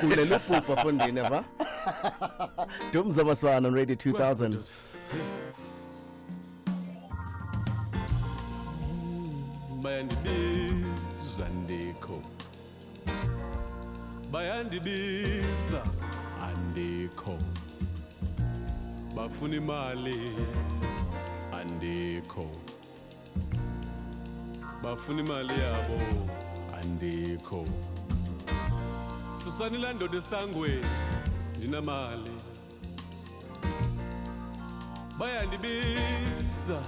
Kulela uphupa fondini eva. Dumza Maswana on Radio 2000. Bayandibiza ndikho. Bayandibiza andikho. Bafuna imali andikho. Bafuna imali yabo andikho. Susani la ndoda esangweni ndinamali. Bayandibiza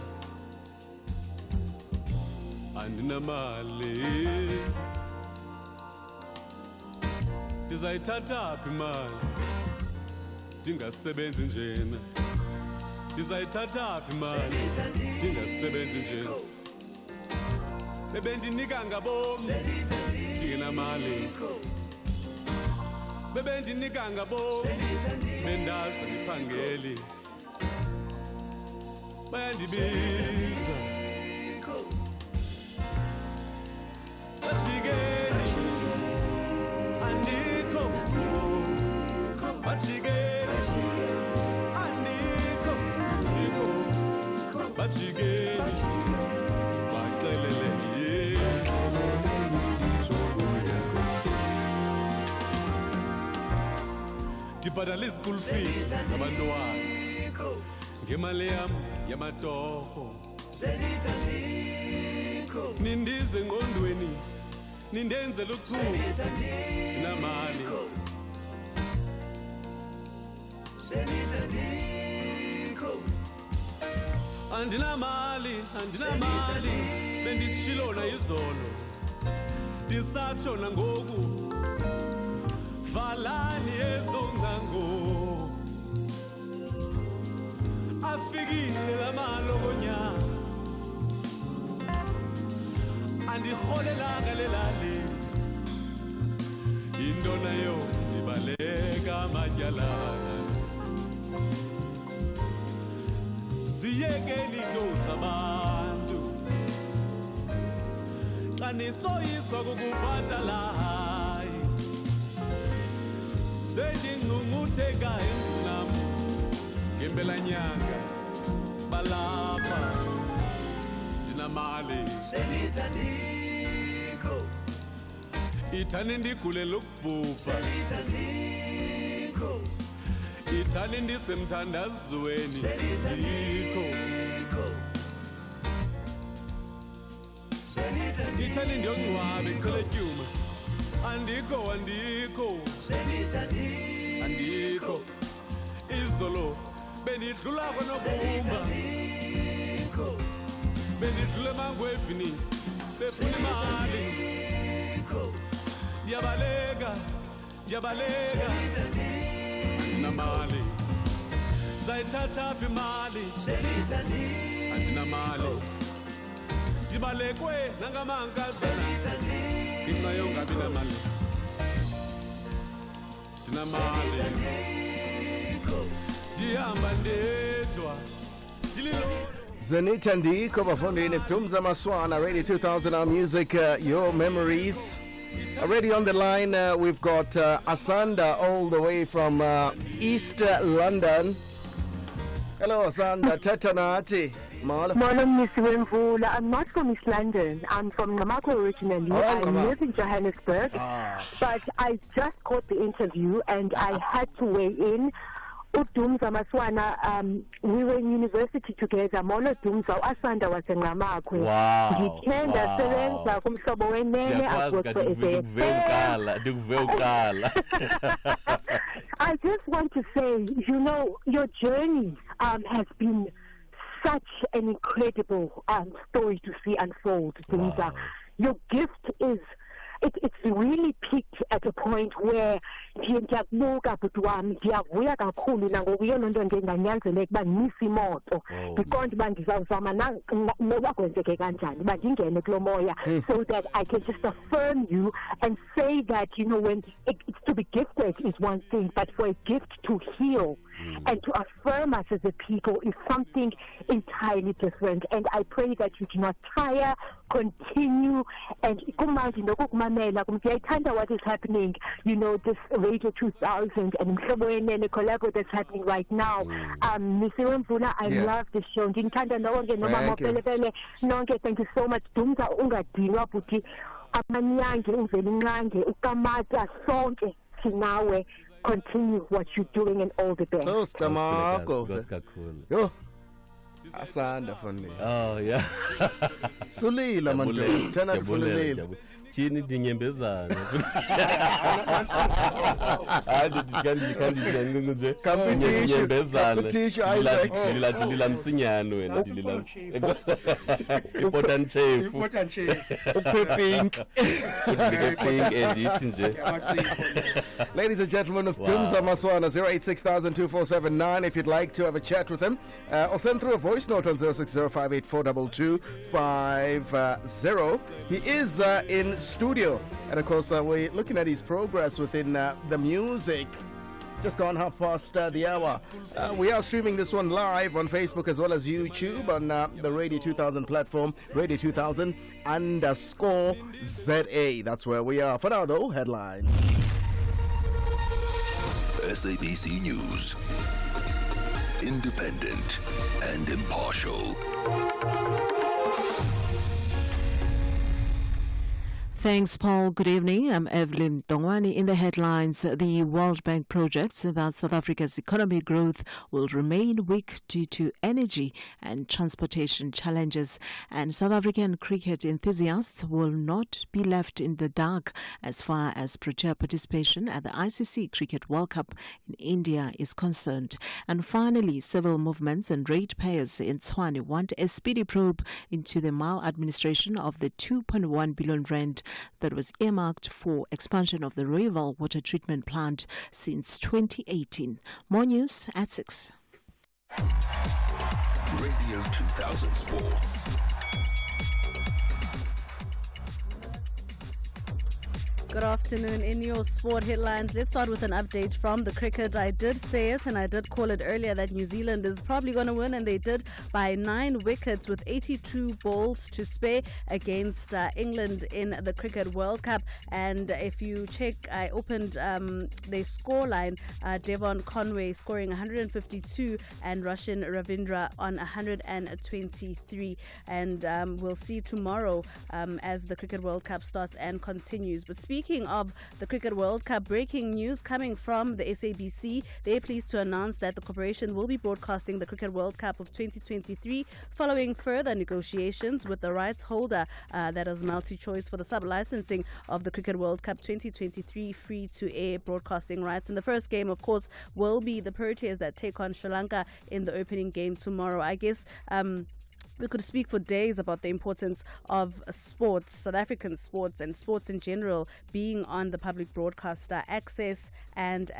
andinamali. Ndizayithatha phi imali ndingasebenzi njena? Ndizayithatha phi imali ndingasebenzi njena? Bebendinika ngabomi ndingenamali. Bebendinika ngabomi bendazi andiphangeli. Bayandibiza bajikeli andikho. Bajikeli andikho. Bajikeli baxelele ndibhatala i-school fees zabantwana ngemali yam yamatorho. Nindize engqondweni nindenzela uchuku ndinamali. Andinamali, andinamali, benditshilona izolo ndisatsho nangoku. Valani ezongcango afikile la malokonyana. Andirholelanga lelali into nayo ndibaleka amatyalana. Ziyekeli into zabantu xa nisoyiswa kukubhatalayo. Sendingqungqutheka emzinam ngempelanyanga balapha ndinamali. Ithani ndigulela ukubhubha. Ithani ndisemthandazweni ndikho. Ithani ndiyongcwaba eqheletyuma andikho andikho. Andikho. Izolo benidlula kwanobumba. Benidlula emangwevini befuna imali. Ndiyabaleka ndiyabaleka andinamali. Ndizayithatha phi imali andinamali. Ndibalekwe nangamankazana ngenxa yongabi namali. Ndinamali ndihamba ndedwa ndililodwa. Zenita Ndiko bafondini. Dumza Maswana, Radio 2000, our music, your memories. Already on the line, we've got Asanda all the way from East London. Hello, Asanda. Tatanati. Molo Mnisi Wemvula. I'm not from East London. I'm from Namako originally. I live in Johannesburg. But I just got the interview and I had to weigh in. Dumza Maswana, we were in university together. Molo Dumza, Asanda was in Namako. Wow. Sebenza kumhlobo wenene I just want to say, you know, your journey has been such an incredible story to see unfold, Dumza. Your gift is, it's really peaked at a point where Ndiyakubuka bhuti wami, ndiyavuya kakhulu nangoku yona nto ndenganyanzeleka uba ndimisa imoto because uba ndizawuzama noba kwenzeke kanjani uba ndingene kulo moya so that I can just affirm you and say that, you know, when it's to be gifted is one thing, but for a gift to heal and to affirm us as a people is something entirely different. And I pray that you do not tire, continue, and what is happening, you know, this Radio 2000 and the collabo that's happening right now. Mnisi Mvula, I love this show. Thank you so much. Dumza ungadinwa buti amanyange uvelingange ukamata sonke sinawe. Continue what you're doing and all the best. Yo, asanda funny. Oh yeah. Sulila manto. Tena kufunile. Chini dinyembezana. Competition Isaac. Dilila msinyano wena dilila. Important chef. Pink. Ladies and gentlemen of Dumza Maswana, 086,247.9 if you'd like to have a chat with him. Or send through a voice note on 06058422250. He is in studio, and of course we're looking at his progress within the music. Just gone past the hour. We are streaming this one live on Facebook as well as YouTube on the Radio 2000 platform, Radio 2000_ZA. That's where we are. For now though, headlines. SABC News, independent and impartial. Thanks, Paul. Good evening. I'm Evelyn Dongwani. In the headlines, the World Bank projects that South Africa's economic growth will remain weak due to energy and transportation challenges. And South African cricket enthusiasts will not be left in the dark as far as Protea participation at the ICC Cricket World Cup in India is concerned. And finally, civil movements and ratepayers in Tshwane want a speedy probe into the maladministration of the 2.1 billion rand that was earmarked for expansion of the Rooiwal water treatment plant since 2018. More news at 6. Radio 2000 Sports. Good afternoon. In your sport headlines, let's start with an update from the cricket. I did say it and I did call it earlier that New Zealand is probably going to win, and they did by 9 wickets with 82 balls to spare against England in the Cricket World Cup. And if you check, I opened their scoreline, Devon Conway scoring 152 and Russian Ravindra on 123. And we'll see tomorrow as the Cricket World Cup starts and continues. But speaking of the Cricket World Cup, breaking news coming from the SABC. They're pleased to announce that the corporation will be broadcasting the Cricket World Cup of 2023 following further negotiations with the rights holder that is multi-choice for the sub-licensing of the Cricket World Cup 2023 free-to-air broadcasting rights. And the first game, of course, will be the Proteas that take on Sri Lanka in the opening game tomorrow. I guess we could speak for days about the importance of sports, South African sports and sports in general being on the public broadcaster access and.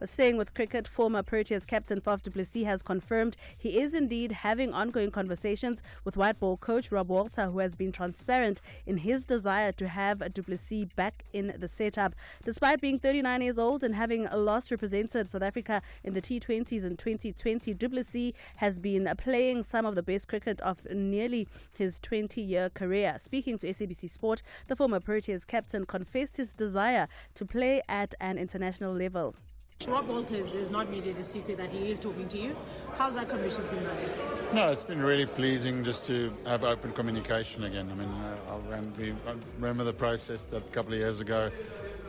But staying with cricket, former Proteas captain Faf du Plessis has confirmed he is indeed having ongoing conversations with white ball coach Rob Walter, who has been transparent in his desire to have du Plessis back in the setup. Despite being 39 years old and having last represented South Africa in the T20s in 2020, du Plessis has been playing some of the best cricket of nearly his 20-year career. Speaking to SABC Sport, the former Proteas captain confessed his desire to play at an international level. Rob Walters is not really a secret that he is talking to you. How's that conversation been like? No, it's been really pleasing just to have open communication again. I mean, I remember the process that a couple of years ago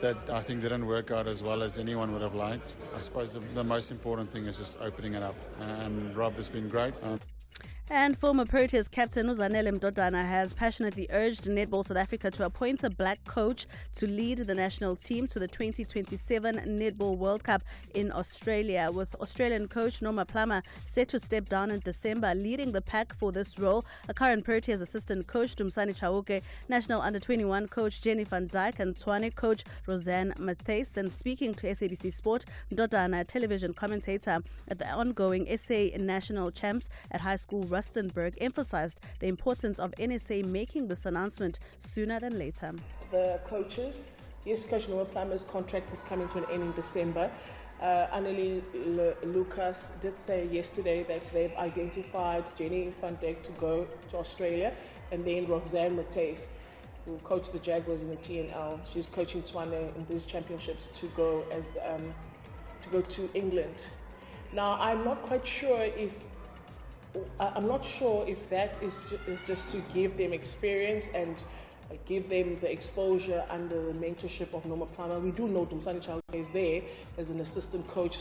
that I think didn't work out as well as anyone would have liked. I suppose the most important thing is just opening it up. And Rob has been great. And former Proteas captain Uzanele Mdodana has passionately urged Netball South Africa to appoint a black coach to lead the national team to the 2027 Netball World Cup in Australia, with Australian coach Norma Plummer set to step down in December, leading the pack for this role. A current Proteas assistant coach Dumsani Chauke, national under-21 coach Jenny van Dijk, and Tshwane coach Roseanne Matthys. And speaking to SABC Sport, Mdodana, a television commentator at the ongoing SA National Champs at High School Rustenburg, emphasized the importance of NSA making this announcement sooner than later. The coaches, yes, Coach Noah Plummer's contract is coming to an end in December. Annelie Lucas did say yesterday that they've identified Jenny van Dijk to go to Australia, and then Roseanne Matthys, who coached the Jaguars in the TNL. She's coaching Tshwane in these championships to go to England. Now, I'm not sure if that is just to give them experience and give them the exposure under the mentorship of Norma Plummer. We do know Dumsani Chauke is there as an assistant coach.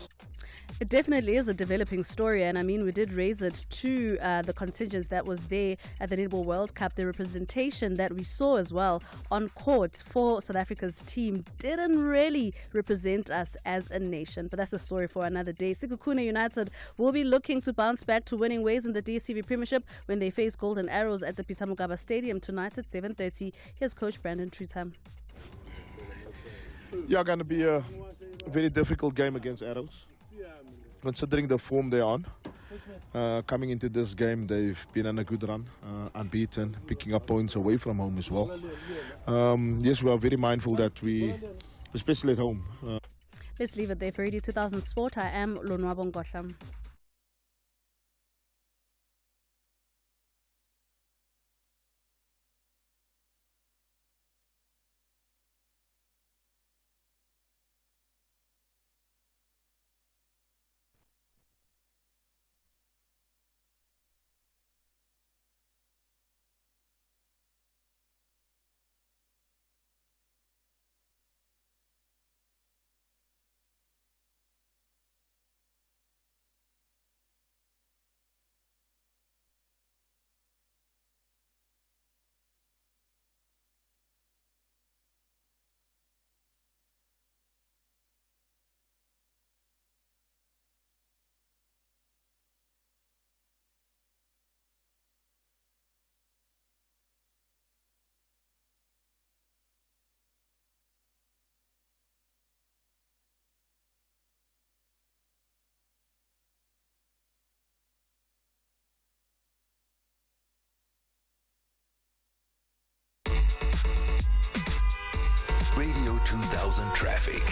It definitely is a developing story, and I mean, we did raise it to the contingents that was there at the Netball World Cup. The representation that we saw as well on court for South Africa's team didn't really represent us as a nation, but that's a story for another day. Sekhukhune United will be looking to bounce back to winning ways in the DStv Premiership when they face Golden Arrows at the Peter Mokaba Stadium tonight at 7:30. Here's Coach Brandon Trutham. Yeah, going to be a very difficult game against Arrows, considering the form they're on. Coming into this game, they've been on a good run, unbeaten, picking up points away from home as well. Yes, we are very mindful that we, especially at home. Let's leave it there for Radio 2000 Sport. I am Lonwabo Nkohla. Radio 2000 traffic.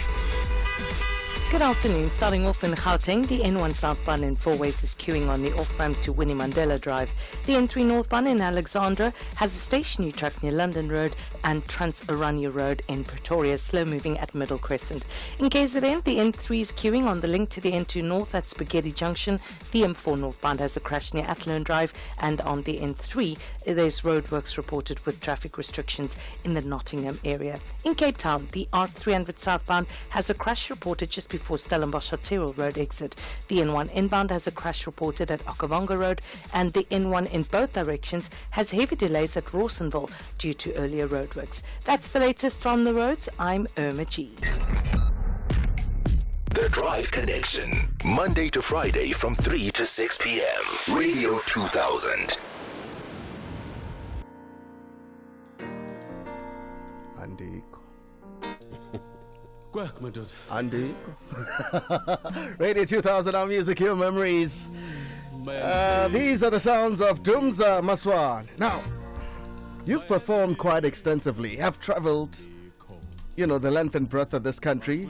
Good afternoon. Starting off in Gauteng, the N1 southbound in four ways is queuing on the off-ramp to Winnie Mandela Drive. The N3 northbound in Alexandra has a stationary track near London Road and Trans-Orania Road in Pretoria, slow moving at Middle Crescent. In KZN, the N3 is queuing on the link to the N2 north at Spaghetti Junction. The M4 northbound has a crash near Athlone Drive, and on the N3 there's roadworks reported with traffic restrictions in the Nottingham area. In Cape Town, the R300 southbound has a crash reported just before Stellenbosch Arterial Road exit. The N1 inbound has a crash reported at Okavango Road, and the N1 in both directions has heavy delays at Rawsonville due to earlier roadworks. That's the latest on the roads. I'm Irma G. The Drive Connection, Monday to Friday from 3 to 6 p.m. Radio 2000. Andy. Radio 2000, our music, your memories. These are the sounds of Dumza Maswana. Now, you've performed quite extensively, have traveled, the length and breadth of this country,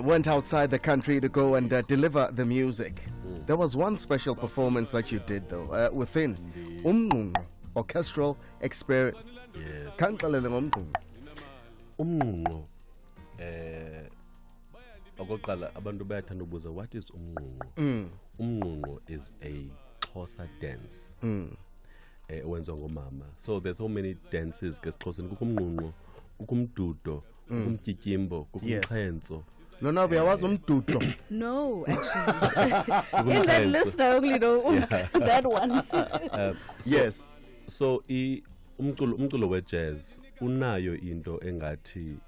went outside the country to go and deliver the music. There was one special performance that you did, though, within orchestral experience. Yes. Okokuqala abantu bayathanda ubuza, what is umnqunqo? Umnqunqo is a Xhosa dance owenziwa ngomama. So there's so many dances ke Xhosa. Kukho umnqunqo, kukho umdudo, kukho umtyityimbo, kukho umxhentso, Lonwabo yawazi umdudo. No, actually. In that list, I only know that one. Yes. So umculo we-jazz unayo into engathi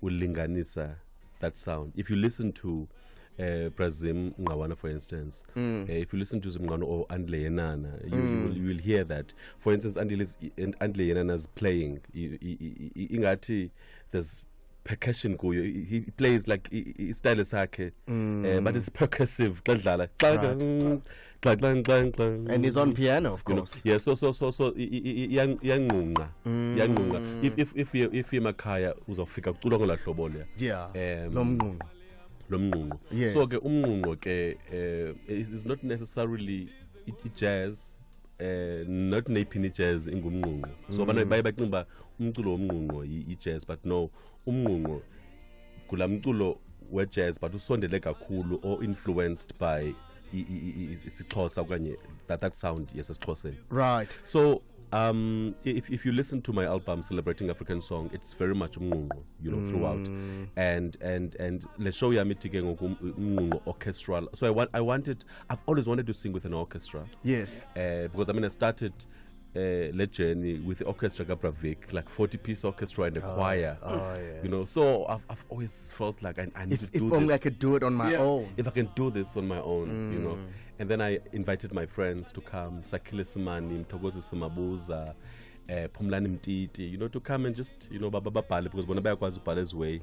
ulinganisa that sound. If you listen to Brazim Ngawana, for instance, if you listen to Zimngano or Andle Yenana, you will hear that. For instance, Andle Yenana's playing. Ingati, there's percussion kuyo. He plays like style sakhe, but it's percussive. And he's on piano, of course. Yeah, so yangunga. If you makaya uzofika kulo ngola hlobo le. Yeah. Lomngungu. Yes. So ke umngungu ke is not necessarily jazz, not nepini jazz ingumngungu. So bana bayibacimba umculo womngungu i-jazz, but no, umngungu kula mculo we jazz but usondele kakhulu or influenced by isiXhosa okanye that sound yesixhoseni. Right. So if you listen to my album Celebrating African Song, it's very much umngungu, throughout. And le show yami ke umngungu orchestral. So I've always wanted to sing with an orchestra. Yes. Because I started le journey with the orchestra Gabravik, like 40-piece orchestra and a choir. Yes. So I've always felt like I need to do this. If only I could do it on my own. If I can do this on my own, And then I invited my friends to come, Sakile Simani, Mtogozi Simabuza, Pumlani Mtiti, to come and just, bababale, because when I was Pala's way,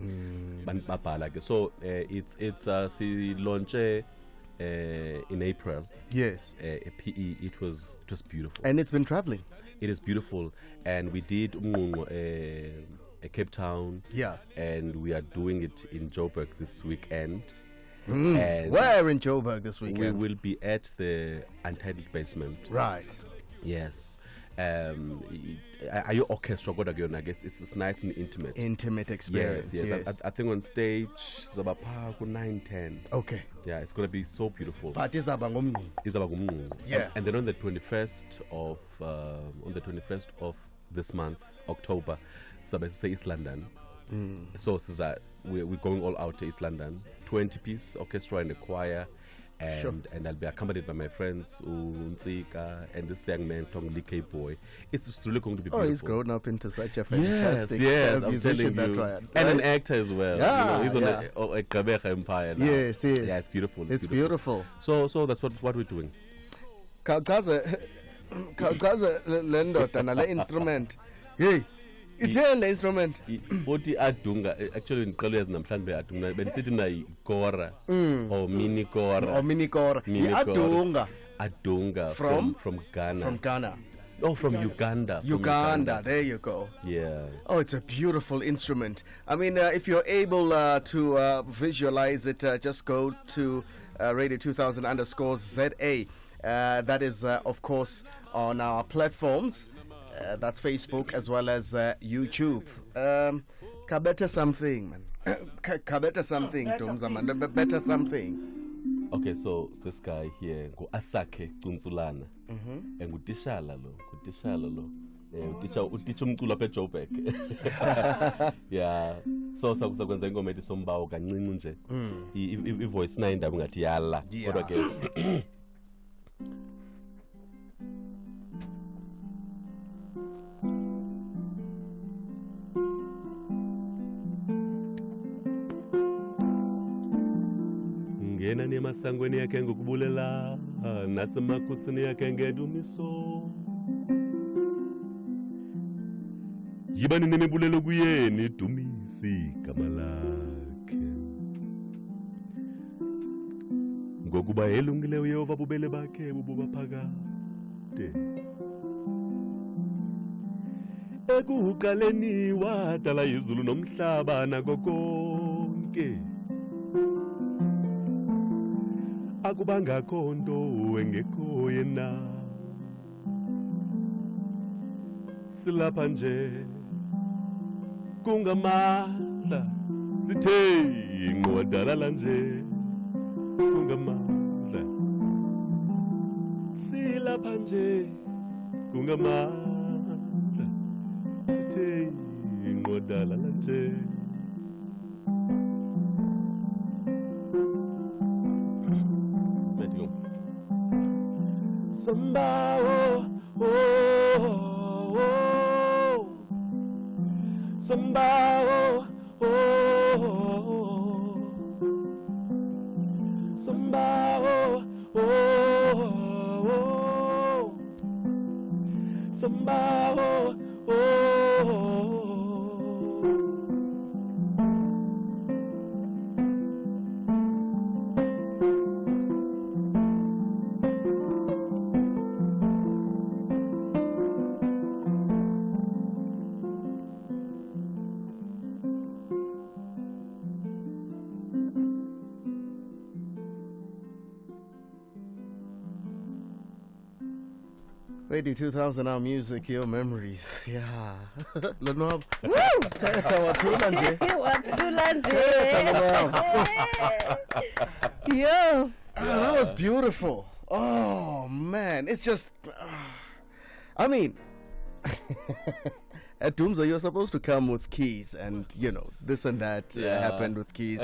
so it's launch in April. Yes. A PE, it was beautiful. And it's been traveling. It is beautiful. And we did Cape Town. Yeah. And we are doing it in Joburg this weekend. And where in Joburg this weekend? We will be at the Untitled Basement. Right. Yes. Are you orchestra? I guess it's nice and intimate. Intimate experience. Yes. I think on stage it's about 9-10. Okay. Yeah, it's gonna be so beautiful. But it's about Yeah. And then on the 21st of this month, October, so let's say East London. So we're going all out to East London. 20-piece orchestra and a choir. And I'll be accompanied by my friends Untsika and this young man Tong Lee Boy. It's really going to be beautiful. He's grown up into such a fantastic I'm musician. telling you. And an actor as well. He's on a Kabeja Empire now. Yes. Yeah, it's beautiful. It's beautiful. So that's what we're doing. Kaza lendota na le instrument. Hey. It's the instrument. Oti adunga actually in colors namhlanje adunga benisithi na ikora or mini kora. Adunga from Ghana. From Ghana. Oh, from Uganda. Uganda, there you go. Yeah. Oh, it's a beautiful instrument. I mean, if you're able to visualize it, just go to Radio 2000_ZA. That is, of course, on our platforms. That's Facebook as well as YouTube. Kabeta something, man. Kabeta something, Dumza man. Better something. Okay, so this guy here, go Asake Kunsulana. And Gutishala lo. Uticha umculo apha eJoburg. Yeah. So sakwenza ingoma ethi sombawo kancinci nje. I-voice nayo indaba ngathi yala. Kodwa ke ngena nemasangweni yakhe ngokubulela nasemakhosini yakhe ngendumiso yibani nemibulelo kuyeni dumisi igama lakhe ngokuba elungile uyehova bubele bakhe bububaphakade ekuqaleni wadala izulu nomhlaba nako konke akubanga konto engekho yena silapha nje kungamandla sithe inqwadala nje kungamandla silapha nje kungamandla sithe inqwadala nje Samba, oh, oh, oh. Samba, oh, oh. Samba, oh, oh. Samba, oh, oh. Radio 2000, our music, your memories. Yeah. Lonwabo. Woo! Yo. That was beautiful. Oh, man. It's just... I mean... At Dumza, you're supposed to come with keys and, you know, this and that happened with keys.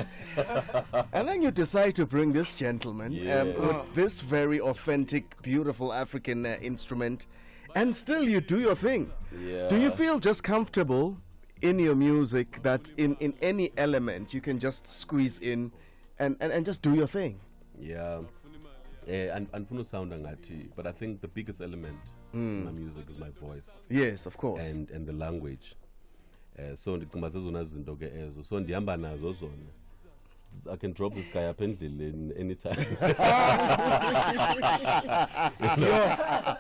And then you decide to bring this gentleman with this very authentic, beautiful African instrument. And still you do your thing. Yeah. Do you feel just comfortable in your music that in any element you can just squeeze in and just do your thing? Yeah. And funa sound ngathi, but I think the biggest element in my music is my voice. Yes, of course. And the language. So ndicinga zezona zinto ke ezo. So ndihamba nazo zona. I can drop this guy up endleleni anytime.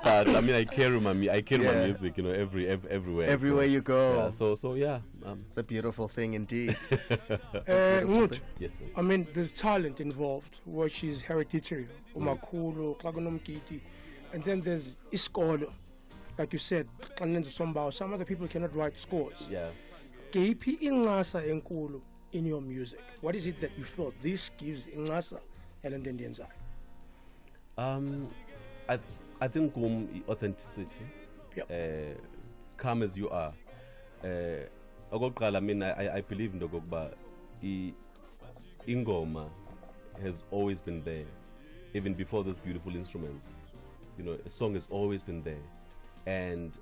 But I mean, I carry my music, you know, everywhere. Everywhere you go. Yeah, so yeah, it's a beautiful thing indeed. Yes, sir. I mean, there's talent involved, which is hereditary. Umakhulu, Klagonomkiti, and then there's iskolo, like you said, some other people cannot write scores. Yeah. Kephi incasa enkulu in your music? What is it that you feel this gives incasa elandeni yenzayo? I think authenticity. Yep. Come as you are. I mean, I believe in the ingoma has always been there, even before those beautiful instruments. You know, a song has always been there. And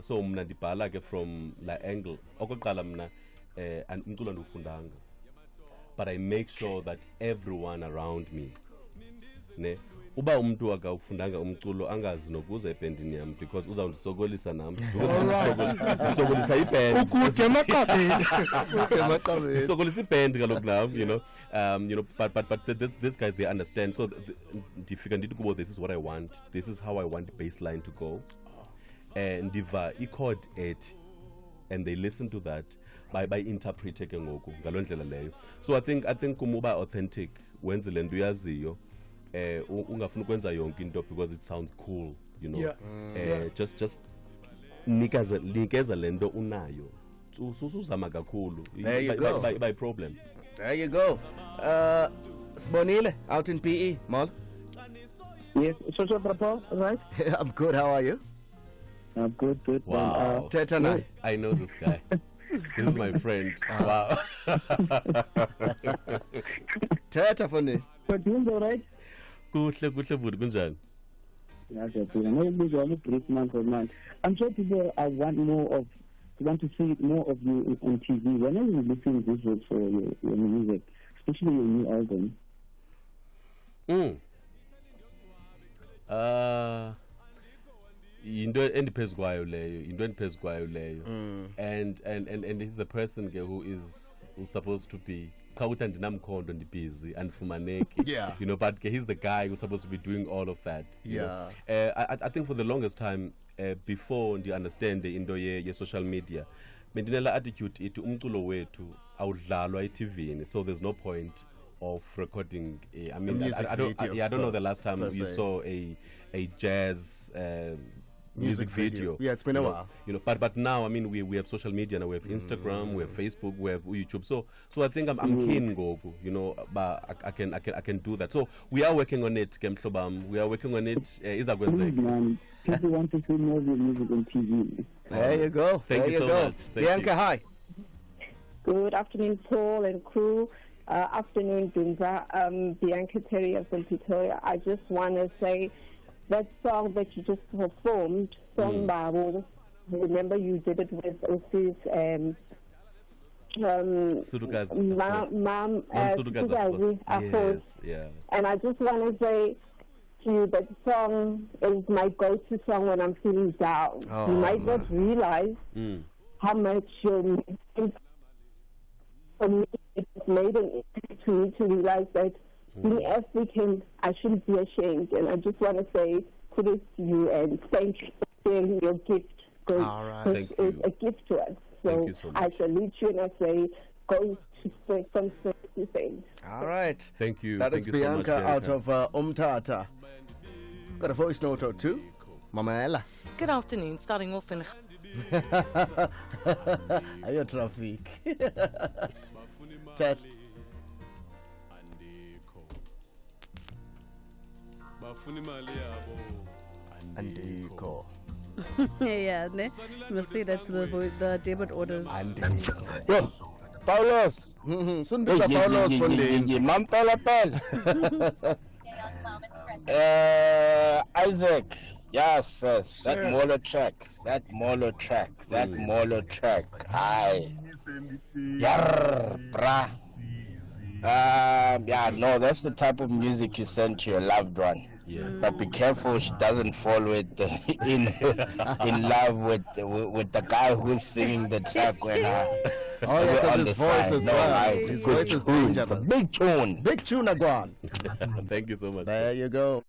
so mna ndibhala ke from la angle okokuqala mna umculo ndifundanga, but I make sure that everyone around me ne uba umuntu akawufundanga umculo angazi nokuza ebandini yami because uzawundisokolisa nami ndisokolisa iband ukude emaqabeni ndisokolisa iband kaloku nami, you know, but these guys, they understand. So ndifika ndithi kubo, this is what I want, this is how I want the bass line to go, and ndiva i-chord ethi, and they listen to that by interprete ke ngoku ngaloo ndlela leyo. So I think umuba authentic wenze le nto uyaziyo, ungafuna ukwenza yonke into because it sounds cool, you know. Just nikeza le nto unayo, susuzama kakhulu. There you go. By problem. There you go. Sibonile out in PE, Mal. Yes, Social Papa, right? I'm good. How are you? I'm good. Wow. Tetana. I know this guy. This is my friend. Wow. Teta funny. But doing all right? Kuhle budi kunjani? I'm sure people want to see more of you on TV. When are you listening to this for your music, especially your new album? Into endiphezu kwayo leyo, and he's the person who's supposed to be Kauta ndinamkhondo ndibusy and fumaneki. Yeah. You know, but he's the guy who's supposed to be doing all of that. Yeah. I think for the longest time, before you understand the into ye social media, bendinela attitude ithi umculo wethu awudlalwa eTV, so there's no point of recording I mean, I don't know the last time you saw a jazz music video. Yeah, it's been a while. You know, but now I mean we have social media now. We have Instagram, we have Facebook, we have YouTube. So I think I'm keen go. You know, but I can do that. So we are working on it, Kemhlobam. We are working on it. People want to see more of your music on TV. There you go. Thank you so much. Bianca, hi. Good afternoon, Paul and crew. Afternoon, Dumza. Bianca Terry from Pretoria. I just want to say that song that you just performed, Lonwabo. Remember you did it with Osis and Mom Sudukazi, yes, yeah. And I just want to say to you that song is my go-to song when I'm feeling down. Oh, you might not realize how much for me it's made an impact to me to realize that being African, I shouldn't be ashamed. And I just want to say kudos to you and thank you for sharing your gift. Which is a gift to us. So, I salute you and I say, go to from strength to strength. All right. Thank you. That is Bianca so much, out of Umtata. Got a voice note or two. Mama Ella. Good afternoon. Starting off in... Ayo traffic. Ted. Andiko. Yeah, ne? Must say that to the debit orders. Yo, Paulos. Sunduka Paulos Fundi. Mampela Isaac. Yes, yes. That Molo track. That Molo track. Aye. Yar, brah. Yeah, no, that's the type of music you send to your loved one. Yeah. But be careful she doesn't fall with in love with the guy who's singing the track when on his voice as well. His voice is dangerous. It's a big tune. Big tune, Agwan. Thank you so much. There you go.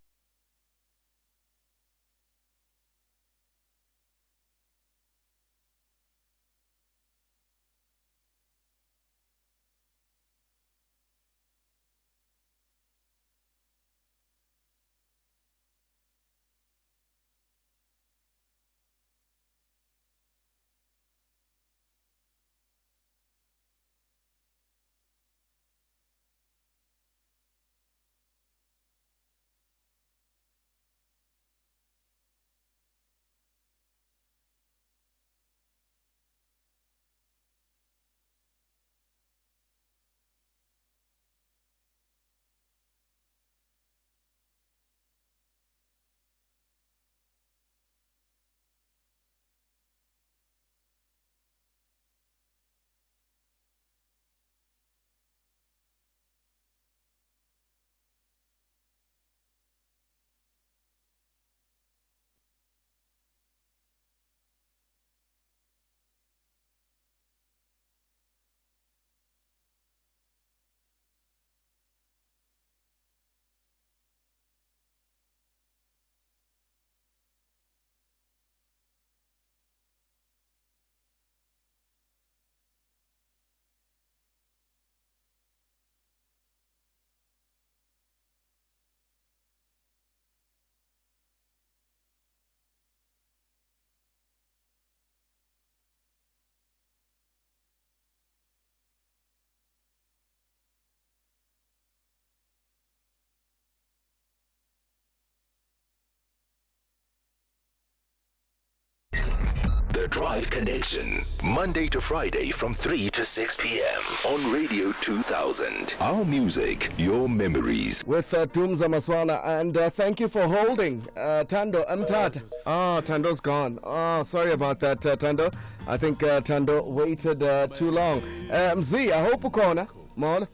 The Drive Connection, Monday to Friday from 3 to 6 p.m. on Radio 2000. Our music, your memories. With Dumza Maswana, and thank you for holding Tando Mtata. Oh, Tando's gone. Oh, sorry about that, Tando. I think Tando waited too long. Mzi, I hope ukona. Mon.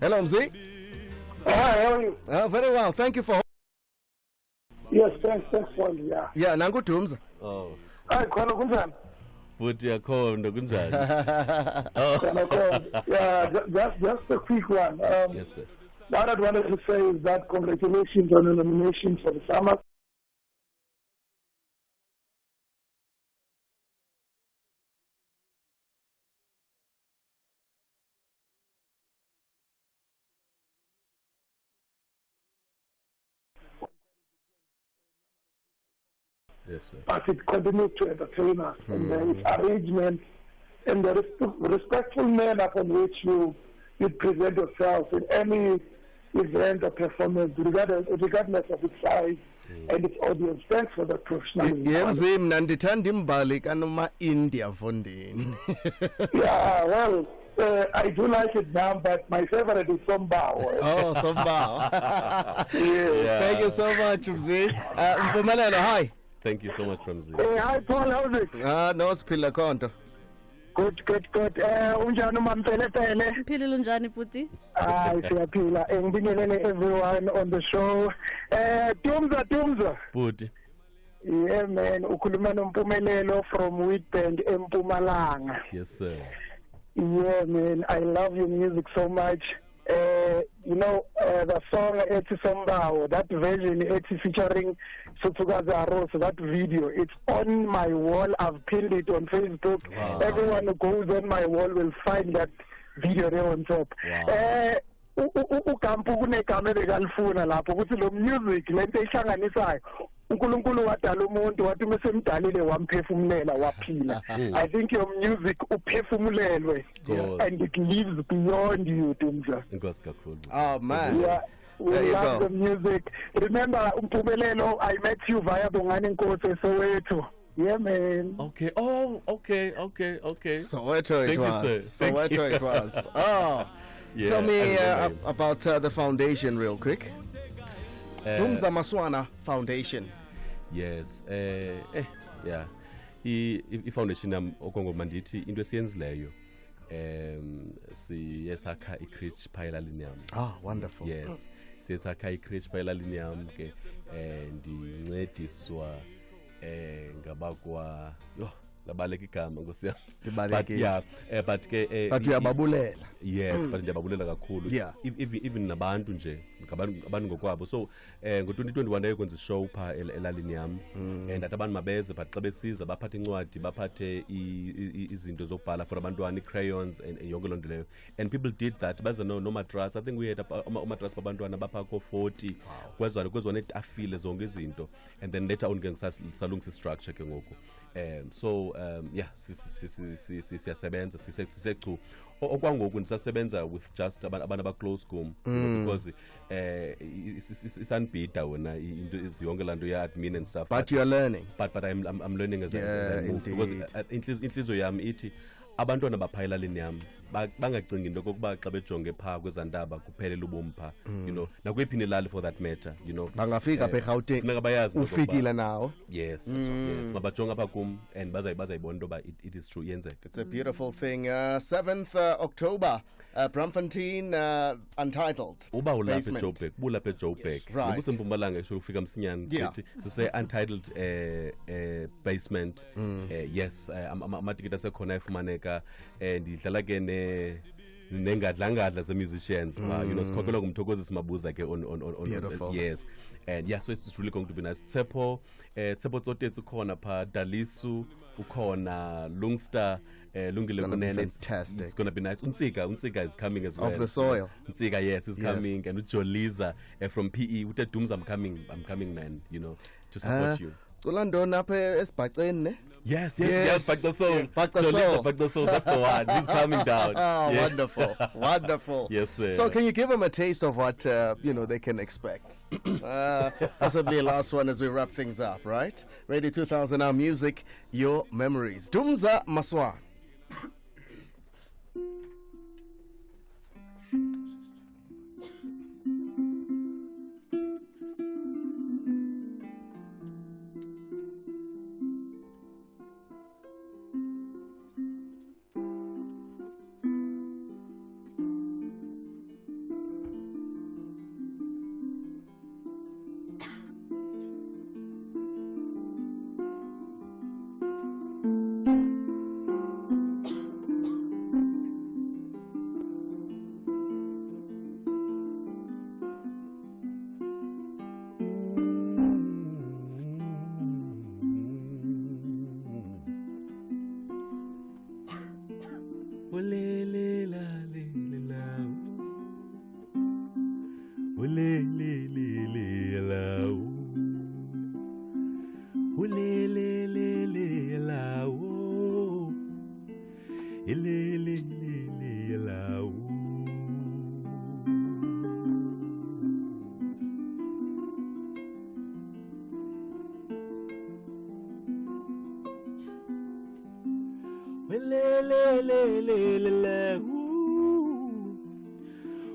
Hello, Mzi. Hi, how are you? Very well. Thank you for holding. Yes, thanks, Wally. Yeah. Yeah, nangu Dumza. Oh. Hi, khona kunjani? Futhi yakhondo kunjani? Yeah, just a quick one. Yes, sir. What I wanted to say is that congratulations on the nomination for the summer. Yes, sir. But it continues to entertain us. And the arrangement and the respectful manner upon which you present yourself in any event or performance, regardless of its size and its audience. Thanks for that professionalism. Yenzi mna ndithanda imbali kanoma India Fondini. Yeah, well, I do like it now, but my favorite is Sombao. Oh, Sombao. Yeah. Thank you so much, Mzi. Mpumalelo, hi. Thank you so much, Ramzi. Hey, hi, Paul. How's it? No, siphila konto. Good. Unjani mampelepele? Philile unjani futhi? Hayi siyaphila. Ngibingelele everyone on the show. Dumza. Futhi. Yeah, man. Ukhuluma noMpumelelo from Wheatband eMpumalanga. Yes, sir. Yeah, man. I love your music so much. The song Eti Sombao, that version Eti featuring Suthukazi Aros, that video, it's on my wall. I've pinned it on Facebook. Wow. Everyone who goes on my wall will find that video there on top. Gampu kunegama ebekalifuna lapho ukuthi lo music lento ehlanganisayo uNkulunkulu wadala umuntu wathi mesemdalile wamphefumulela waphila. I think your music uphefumulelwe and it lives beyond you, Dumza. Inkosi kakhulu. Oh man. Yeah. We love the music. Remember, Umpumelelo, I met you via Bongani Nkosi Soweto. Yeah, man. Okay. Oh, okay. Soweto it Thank was. you, sir. Soweto it was. Oh. Yeah, Tell me about about the foundation real quick. Dumza Maswana Foundation. Yes. Yeah. I-foundation yam okongoma ndithi into esiyenzileyo siyesakha i-crèche phaa elalini yam. Ah, wonderful. Yes. Siyesakha i-crèche phaa elalini yam ke ndincediswa ngabakwa labaleka igama Nkosi yami. But yeah, but ke but uyababulela. Yes, but ndiyababulela kakhulu. Yeah. Even nabantu nje abantu ngokwabo. So ngo-2021 ndayokwenza ishow phaa elalini yam and athi abantu mabeze but xa besiza baphathe incwadi baphathe izinto zokubhala for abantwana i-crayons and yonke loo nto leyo, and people did that. Baza no-matras. I think we had amatras babantwana bapha ko-40 kwezona iitafile zonke izinto, and then later on ke salungisa i-structure ke ngoku. Yeah, siyasebenza sisechu okwangoku ndisasebenza with just abantu aba-close kum because isanibhida wena into yonke laa nto ya-admin and stuff, but you're learning. But I'm learning as I move, because inhliziyo yam ithi abantwana baphaa elalini yam bangacingi into kokuba xa bejonge phaa kwezantaba kuphelele ubomi phaa, you know, nakweyiphi ilali for that matter, you know, bangafika apha eGauteng funeka bayazi ufikile nawo. Yes, yes, mabajonge apha kum and bazayibona into yoba it is true yenzeka. It's a beautiful thing. 7th October, Braamfontein, Untitled. Uba ulapha eJoburg, bulapha eJoburg. Right. Ngokusempumalanga esho ufika msinyane sithi to say Untitled basement. Yes, amatikiti asekhona efumaneka ndidlala ke nengadlangadla ze-musicians, you know, sikhokelwa ngumthokozi simabuza ke on yes, and yeah, so it's really going to be nice. Tsepo Tsotetsi ukhona pha, Dalisu ukhona, Lungster, Lungile Kunene. Fantastic. It's going to be nice. Untsika is coming as well. Of the soil. Untsika, yes, is coming, and Joliza from PE. Ute Dumza, I'm coming, man, you know, to support you. Ulandona apha esibhaceni ne? Yes, back the soul. Back the soul, that's the one. He's coming down. Oh, yeah. Wonderful. Yes, sir. So can you give them a taste of what, they can expect? Possibly a last one as we wrap things up, right? Radio 2000, our music, your memories. Dumza Maswana.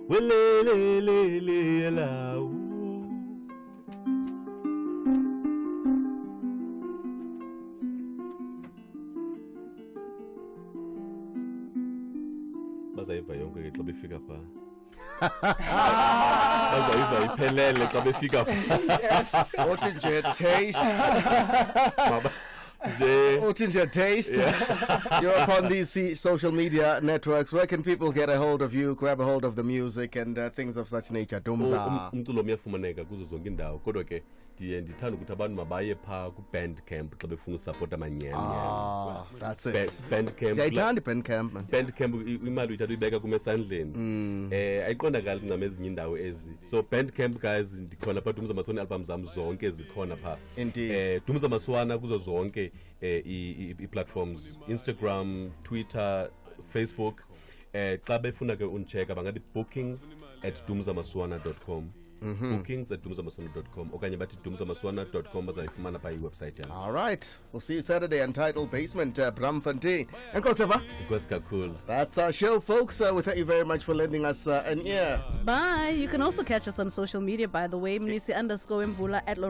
welelelele lawu. Bazayiva yonke ke xa befika pha. Bazayiva iphelele xa befika pha. Yes, what did you taste? What did you taste? You're upon these social media networks. Where can people get a hold of you, grab a hold of the music and things of such nature? Dumza. Umculo uyafumaneka kuzo zonke indawo kodwa ke ndiye ndithanda ukuthi abantu mabaye phaa ku-Bandcamp xa befuna usapota amanyani. That's it. Bandcamp. Ndiyayithanda i-Bandcamp, man. Bandcamp imali uyithatha uyibeka kum esandleni. Ayiqondakali ncam ezinye indawo ezi. So Bandcamp guys ndikhona phaa Dumza Maswana album zam zonke zikhona phaa. Indeed. Dumza Maswana kuzo zonke i-platforms, Instagram, Twitter, Facebook. Xa befuna ke uncheka bangathi bookings@dumzamaswana.com. bookings@dumzamaswana.com okanye bathi dumzamaswana.com bazayifumana phaa iwebsite yam. All right. We'll see you Saturday, Untitled Basement, Bramfontein. Nkohla. Inkosi kakhulu. That's our show, folks. We thank you very much for lending us an ear. Bye. You can also catch us on social media, by the way. Mnisi _Mvula at